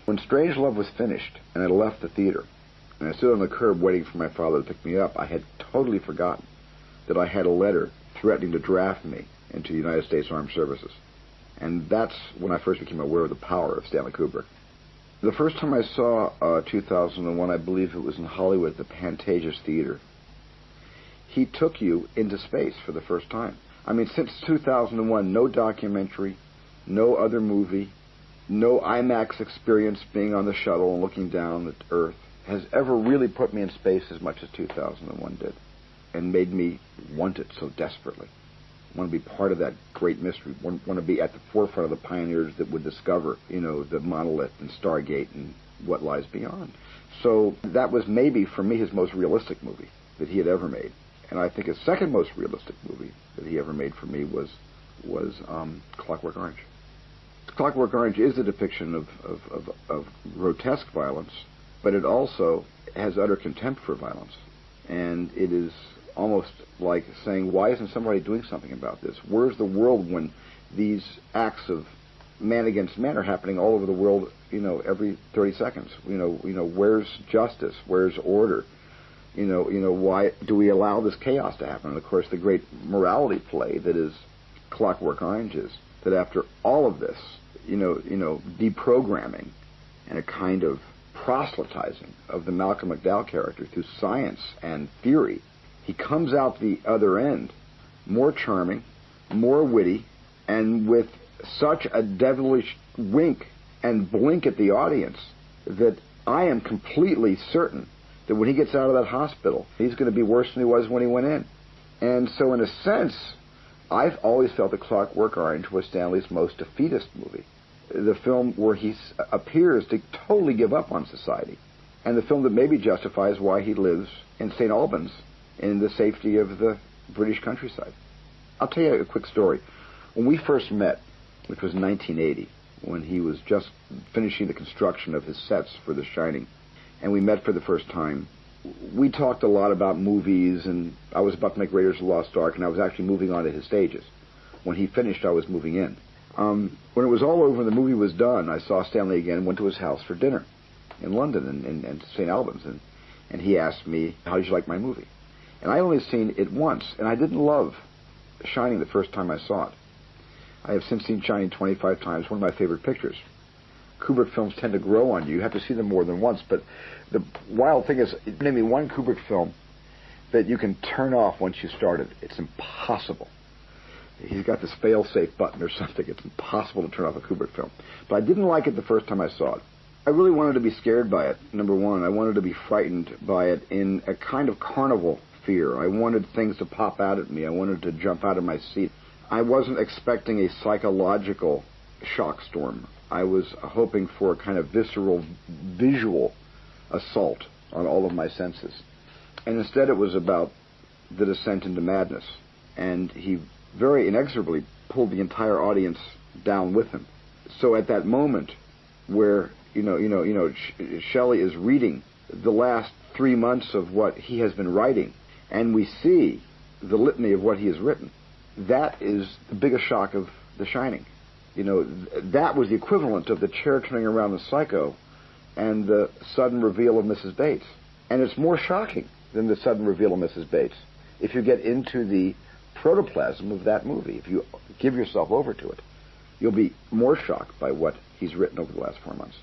When Strangelove was finished, and I left the theater, and I stood on the curb waiting for my father to pick me up, I had totally forgotten that I had a letter threatening to draft me into the United States Armed Services. And that's when I first became aware of the power of Stanley Cooper. The first time I saw 2001, I believe it was in Hollywood, the Pantages Theater. He took you into space for the first time. I mean, since 2001, no documentary, no other movie, no IMAX experience being on the shuttle and looking down at Earth has ever really put me in space as much as 2001 did, and made me want it so desperately. Want to be part of that great mystery. Want to be at the forefront of the pioneers that would discover, the monolith and Stargate and what lies beyond. So that was maybe, for me, his most realistic movie that he had ever made. And I think his second most realistic movie that he ever made for me was Clockwork Orange. Clockwork Orange is a depiction of grotesque violence, but it also has utter contempt for violence. And it is almost like saying, why isn't somebody doing something about this? Where's the world when these acts of man against man are happening all over the world, every 30 seconds? Where's justice? Where's order? Why do we allow this chaos to happen? And of course, the great morality play that is Clockwork Orange is that after all of this, deprogramming and a kind of proselytizing of the Malcolm McDowell character through science and theory, he comes out the other end more charming, more witty, and with such a devilish wink and blink at the audience that I am completely certain that when he gets out of that hospital, he's going to be worse than he was when he went in. And so in a sense, I've always felt that Clockwork Orange was Stanley's most defeatist movie. The film where he appears to totally give up on society. And the film that maybe justifies why he lives in St. Albans in the safety of the British countryside. I'll tell you a quick story. When we first met, which was 1980, when he was just finishing the construction of his sets for The Shining, and we met for the first time, we talked a lot about movies, and I was about to make Raiders of the Lost Ark, and I was actually moving on to his stages. When he finished, I was moving in. When it was all over and the movie was done, I saw Stanley again and went to his house for dinner in London and St. Albans, and he asked me, how did you like my movie? And I only seen it once, and I didn't love Shining the first time I saw it. I have since seen Shining 25 times, one of my favorite pictures. Kubrick films tend to grow on you. You have to see them more than once, but the wild thing is, name me one Kubrick film that you can turn off once you start it. It's impossible. He's got this fail-safe button or something. It's impossible to turn off a Kubrick film. But I didn't like it the first time I saw it. I really wanted to be scared by it, number one. I wanted to be frightened by it in a kind of carnival fear. I wanted things to pop out at me. I wanted to jump out of my seat. I wasn't expecting a psychological shock storm. I was hoping for a kind of visceral, visual assault on all of my senses. And instead it was about the descent into madness. And he very inexorably pulled the entire audience down with him. So at that moment where, Shelley is reading the last 3 months of what he has been writing, and we see the litany of what he has written, that is the biggest shock of The Shining. That was the equivalent of the chair turning around the psycho and the sudden reveal of Mrs. Bates. And it's more shocking than the sudden reveal of Mrs. Bates if you get into the protoplasm of that movie. If you give yourself over to it, you'll be more shocked by what he's written over the last 4 months.